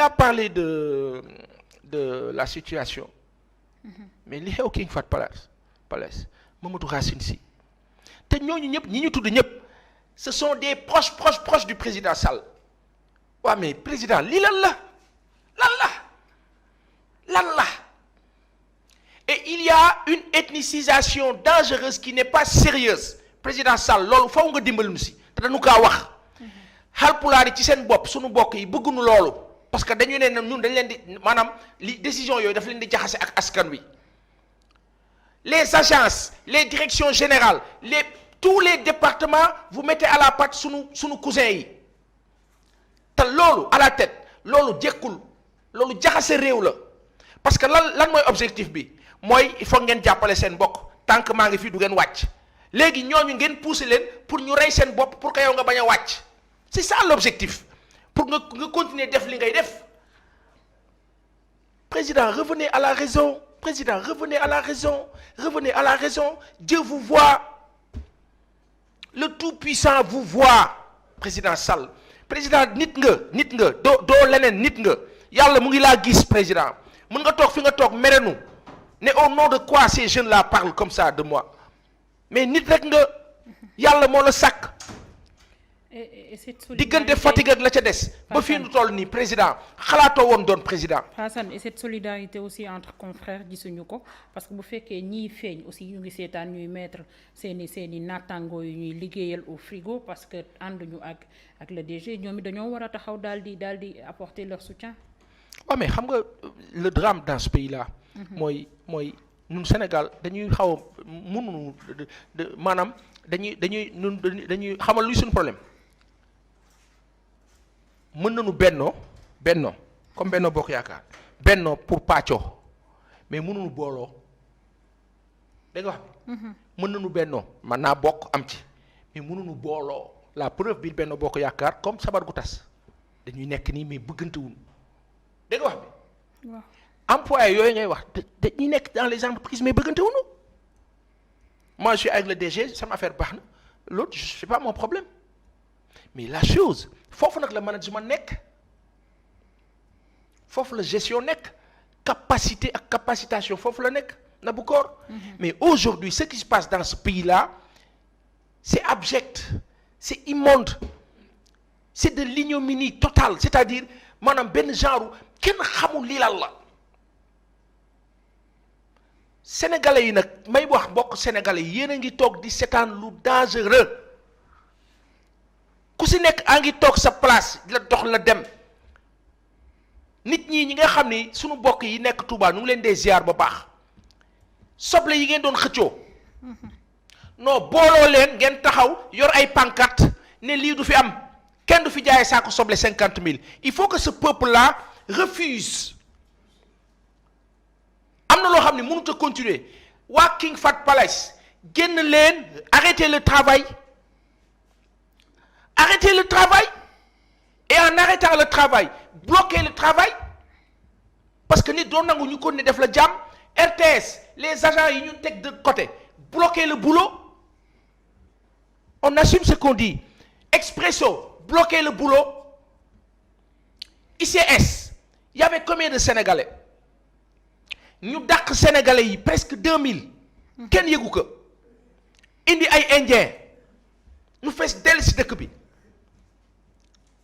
a parlé de la situation. Mais li xew King Fahd Palace Mamadou Racine Sy te ñooñu ñëpp ñi ñu tudd ñëpp ce sont des proches du président Sall. waaw mais président lii lan la et il y a une ethnicisation dangereuse qui n'est pas sérieuse président Sall loolu faw nga dimbali nu si te dañu kaa wax Haalpulaar yi ci seen bopp suñu mbokk yi bëgguñu loolu parce que dañu ne ñun dañ leen di maanaam li décision yooyu daf leen di jaxase ak askan wi les agences les directions générales tous les départements vous mettez à la patte sunu cousin yi te loolu à la tête loolu jekkul loolu jaxase réew la parce que lan mooy objectif bi mooy il faut ngeen jàppale seen mbokk tant que maa ngi fii du ngeen wàcc léegi ñooñu ngeen pousser leen pour ñu rey seen bopp pour que yow nga bañ a wàcc c'est ça l'objectif pour nga continuer def li ngay def président revenez à la raison Dieu vous voit le Tout-Puissant vous voit président Sall président nit nga doo leneen nit nga yàlla mu ngi laa gis président mën nga toog fi nga toog merenu ne au nom de quoi ces jeunes là parlent comme ça de moi mais nit rek nga yàlla moo la sàkk diggante Fatick ak la ca des ba fii nu toll nii président xalaatoo woon doon président. Hassan, et cette solidarité aussi entre confrères gisuñu ko parce que bu fekkee ñiy feeñ aussi ñu ngi seetaan ñuy mettre seeni naataangoo yu ñuy liggéeyal au frigo parce que ànduñu ak le DG ñoom it dañoo war a taxaw daal di apporter leur soutien. waaw mais xam nga le drame dans ce pays là. mooy ñun Sénégal dañuy xaw a mënuñu maanaam dañuy xamal luy suñu problème. mën nañu bennoo comme Benno Bokk Yaakaar bennoo pour pàccoo mais mënuñu booloo dégg nga wax mën nañu bennoo man naa bokk am ci mais mënuñu booloo la preuve bi Benno Bokk Yaakaar comme sabar gu tas dañuy nekk nii mais bëggantewuñu dégg nga wax bi waaw employé yooyu ngay wax dañuy nekk dans les entreprises mais bëggantewuñu moi je suis avec le DG sama affaire baax na l'autre c'est pas mon problème mais la chose foofu nag la management nekk foofu la gestion nekk capacité ak capacitation foofu la nekk Naboucor mais aujourd'hui ce qui se passe dans ce pays-là c'est abject c'est immonde c'est de l'ignominie totale c'est-à-dire maanaam benn genre kenn xamul lii lan la sénégalais yi nag may wax mbokk sénégalais yéen a ngi toog di seetaan lu dangereux ku si nekk a ngi toog sa place la dox la dem nit ñi nga xam ni sunu mbokk yi nekk Touba ñu ngi leen dee ziar ba baax soble yi ngeen doon xëccoo non booloo leen ngeen taxaw yor ay pancarte ne lii du fi am kenn du fi jaayee saako soble 50 000 il faut que ce peuple là refuse am na loo xam ne mënut a continuer waa King Fahd Palace génn leen arrêtez le travail et en arrêtant le travail bloquez le travail parce que nit doon nangu ñu ko ne def la jàmm RTS les agents yi ñu teg de côté bloquez le boulot on assume ce qu'on dit Expresso bloquez le boulot ICS il y avait combien de Sénégalais ñu dàq Sénégalais yi presque 2000 kenn yëgu ko indi ay Indiens ñu fees dell ci dëkk bi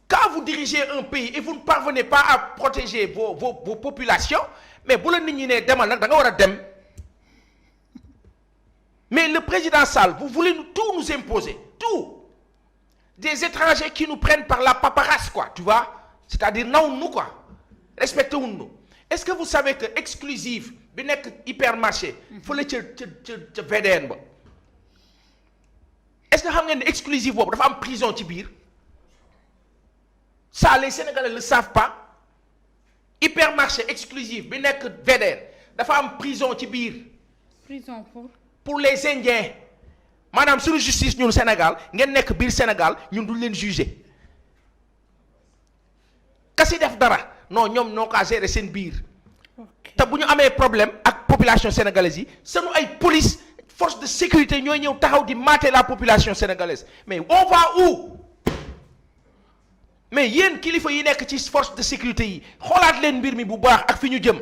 quand vous dirigez un pays et vous ne parvenez pas à protéger vos populations mais bu la nit ñi ne demal nag da nga war a dem mais le président Sall vous voulez tout nous imposer tout des étrangers qui nous prennent par la paperasse quoi tu vois c'est-à-dire nawun nu quoi respecté wun nu est-ce que vous savez que exclusive bi nekk hypermarché fële ca VDN ba est-ce que xam ngeen ne exclusive boobu dafa am prison ci biir ça les Sénégalais le savent pas hypermarché exclusif bi nekk VDN dafa am prison ci biir. prison pour les Indiens maanaam suñu justice ñun Sénégal ngeen nekk biir Sénégal ñun duñ leen juger kasi def dara non ñoom ñoo kaa gérer seen biir. te bu ñu amee problème ak population sénégalaise yi sunu ay police force de sécurité ñooy ñëw taxaw di mater la population sénégalaise mais on va où mais yéen kilifa yi nekk ci force de sécurité yi xoolaat leen mbir mi bu baax ak fi ñu jëm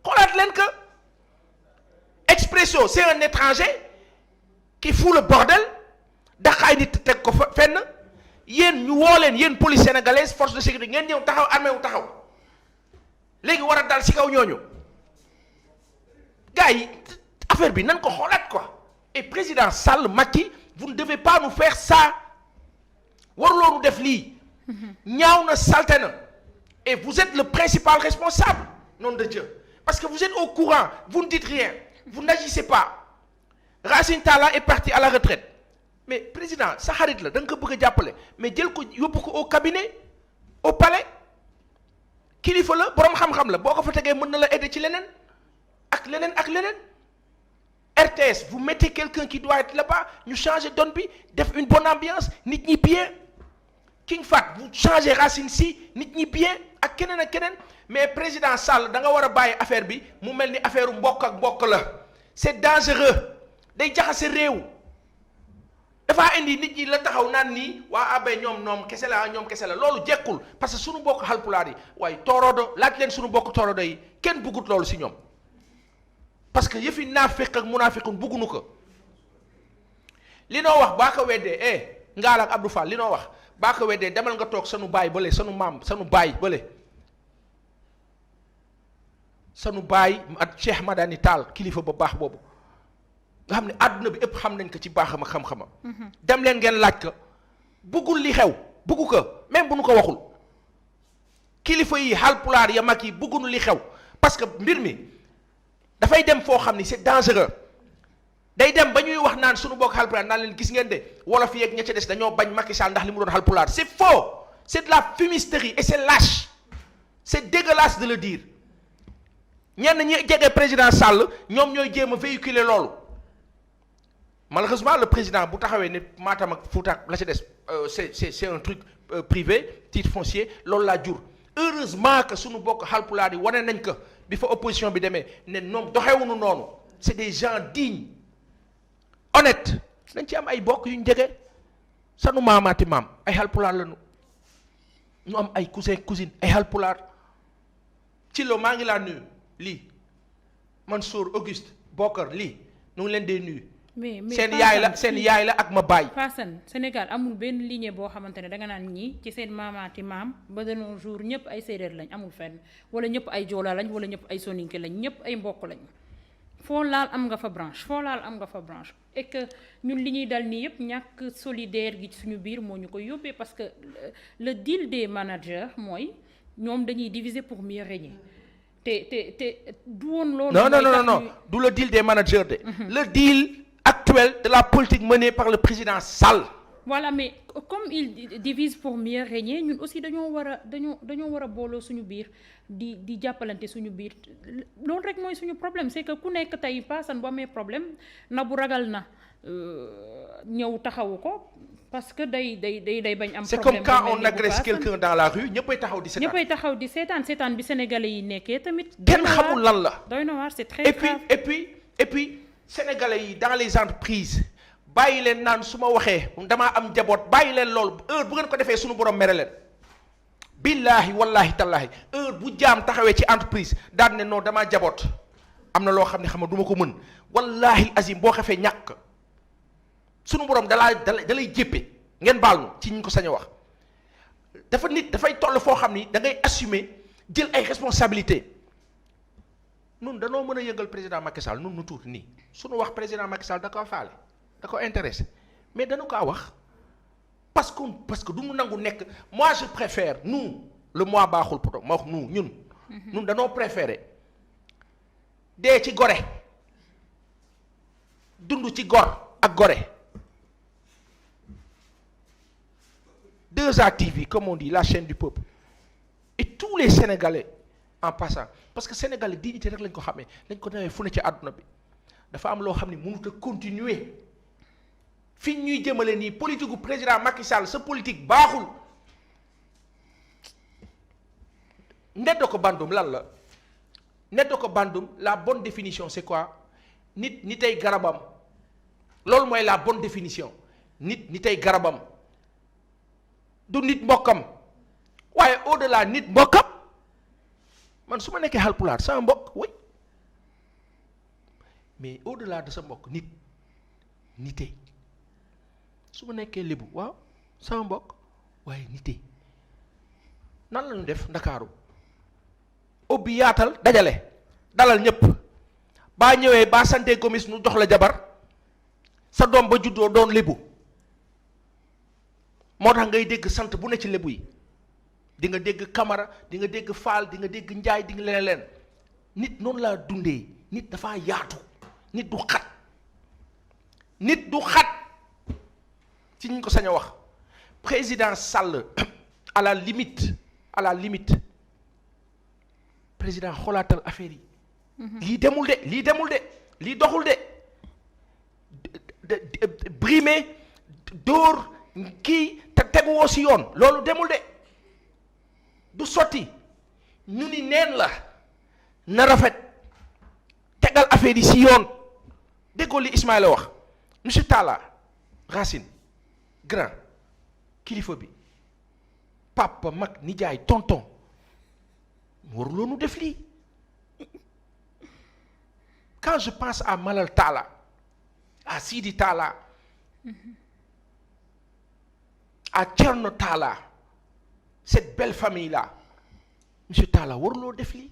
xoolaat leen que Expresso c'est un étranger qui fout le bordel daxaay nit teg ko fa fenn yéen ñu woo leen yéen police sénégalaise force de sécurité ngeen ñëw taxaw armée wu taxaw léegi war a dal ci kaw ñooñu gars yi affaire bi nan ko xoolaat quoi et président Sall Macky vous ne devez pas nous faire ça waruloo nu def lii ñaaw na salte na et vous êtes le principal responsable nom de Dieu parce que vous êtes au courant vous ne dites rien vous n'agissez pas Racine Talla est parti à la retraite mais président sa xarit la da nga ko bëgg a jàppale mais jël ko yóbbu ko au cabinet au palais kilifa la boroom xam-xam la boo ko fa tegee mën na la aider ci leneen ak leneen ak leneen RTS vous mettez quelqu'un qui doit être là-bas ñu changer donne bi def une bonne ambiance nit ñi bien King Fat vous changez Racine Sy nit ñi bien ak keneen ak keneen mais président Sall da nga war a bàyyi affaire bi mu mel ni affaire mbokk ak mbokk la c'est dangereux day jaxase réew dafaa indi nit ñi la taxaw naan nii waa abe ñoom kese la loolu jekkul parce que suñu bokk Haalpulaar yi waaye toorodo laaj leen suñu bokk toorodo yi kenn buggut loolu si ñoom parce que yëfi naafiq ak munaafiqun buggunu ko li noo wax baa ko weddee Ngaal ak Abdou Fall li noo wax baa ko weddee demal nga toog sanu baay bële sanu maam sanu baay bële sanu baay ak Cheikh Madani Tall kilifa ba baax boobu nga xam ne àdduna bi ëpp xam nañ ko ci baaxam ak xam-xamam. dem leen ngeen laaj ko buggul li xew buggu ko même bu nu ko waxul kilifa yi Haalpulaar ya mag yi buggunu li xew parce que mbir mi dafay dem foo xam ni c'est dangereux day dem ba ñuy wax naan suñu bokk Haalpulaar naan leen gis ngeen de wolof yi ak ña ca des dañoo bañ Macky Sall ndax li mu doon Haalpulaar c'est faux c'est de la fumisterie et c'est lâche c'est dégueulasse de le dire ñenn ñi jege président Sall ñoom ñooy jéem a véhiculer loolu. Malheureusement le président bu taxawee ne Matam ak Fouta la ca des c'est un truc privé titre foncier loolu laa jur heureusement que suñu bokk Haalpulaar yi wane nañ ko bi fa opposition bi demee ne ñoom doxewuñu noonu c'est des gens dignes honnêtes nañ ci am ay bokk yu ñu jege sanu maamaati maam ay Haalpulaar lañu ñu am ay cousin cousine ay Haalpulaar ci lo maa ngi laa nuyu lii Mansour Auguste Bokar lii ñu ngi leen dee nuyu. mais seen yaay la ak ma baay. Fassane Sénégal amul benn lignée boo xamante ne danga naan ñii ci seen maamaati maam ba de nos jours ñëpp ay séeréer lañ amul fenn wala ñëpp ay joola lañ wala ñëpp ay soninke lañ ñëpp ay mbokk lañ foo laal am nga fa branche et que ñun li ñuy dal nii yëpp ñàkk solidaire gi ci suñu biir moo ñu koy yóbbee parce que le deal des managers mooy ñoom dañuy diviser pour mieux régner te du woon loolu. non du le deal des managers de. le deal actuel de la politique menée par le président Sall. Voilà, mais comme il divise pour mieux régner ñun aussi dañoo war a booloo suñu biir di jàppalante suñu biir loolu rek mooy suñu problème c'est que ku nekk tey Fassane bu amee problème na bu ragal na ñëw taxawu ko parce que day bañ am. C'est comme quand on agresse quelqu'un dans la rue ñëppay taxaw di seetaan bi sénégalais yi nekkee tamit. kenn xamul lan la. doy na waar c'est très grave. et puis sénégalais yi dans les entreprises bàyyi leen naan su ma waxee damaa am njaboot bàyyi leen loolu heure bu ngeen ko defee suñu borom mere leen. billaahi wallaahi tallaahi heure bu jaam taxawee ci entreprise daan ne non damaa jaboot am na loo xam ne xam nga du ma ko mën wallaahi azim boo xefee ñàkk sunu borom dalay jéppe ngeen baal ñu ci ñu ko sañ a wax dafa nit dafay toll foo xam ni da ngay assumer jël ay responsabilités nun danoo mën a yëngal président Macky Sall nun nu tuuti nii sunu wax président Macky Sall da ko faale da ko intéressé mais dañu kaa wax parce que du mu nangu nekk moi je préfère nous le moi baaxul poto ma wax ñun danoo préféré dee ci gore dund ci gor ak gore 2A TV comme on dit la chaîne du peuple et tous les Sénégalais en passant parce que Sénégalais dignité rek lañ ko xamee lañ ko nawee fu ne ci àdduna bi dafa am loo xam ne mënut a continuer fi ñuy jëmale nii politique gu président Macky Sall sa politique baaxul neddo ko bandum lan la neddo ko bandum la bonne définition c'est quoi nit ay garabam loolu mooy la bonne définition nit ay garabam du nit mbokkam waaye au delà nit mbokkam man su ma nekkee Haalpulaar sama mbokk oui mais au delà de sa mbokk nite su ma nekkee lébu waaw sama mbokk waaye nite nan la ñu def ndakaaru ubbi yaatal dajale dalal ñëpp baa ñëwee baa sante gomis nu jox la jabar sa doom ba juddoo doon lébu moo tax ngay dégg sant bu ne ci lébu yi di nga dégg Kamara di nga dégg Faal di nga dégg Njaay di nga leen nit noonu laa dundee nit dafa yaatu nit du xat ci ñu ko sañ a wax président Sall à la limite président xoolaatal affaire yi lii demul de lii doxul de brimer dóor kii te teguwoo si yoon loolu demul de du sotti ñu ni neen la na rafet tegal affaire yi si yoon déggoo li Ismaïla wax monsieur Talla Racine grand kilifa bi papa mag nijaay tonton waruloo nu def lii quand je pense à Malal Talla à Sidi Talla à Thierno Talla cette belle famille là monsieur Talla waruloo def lii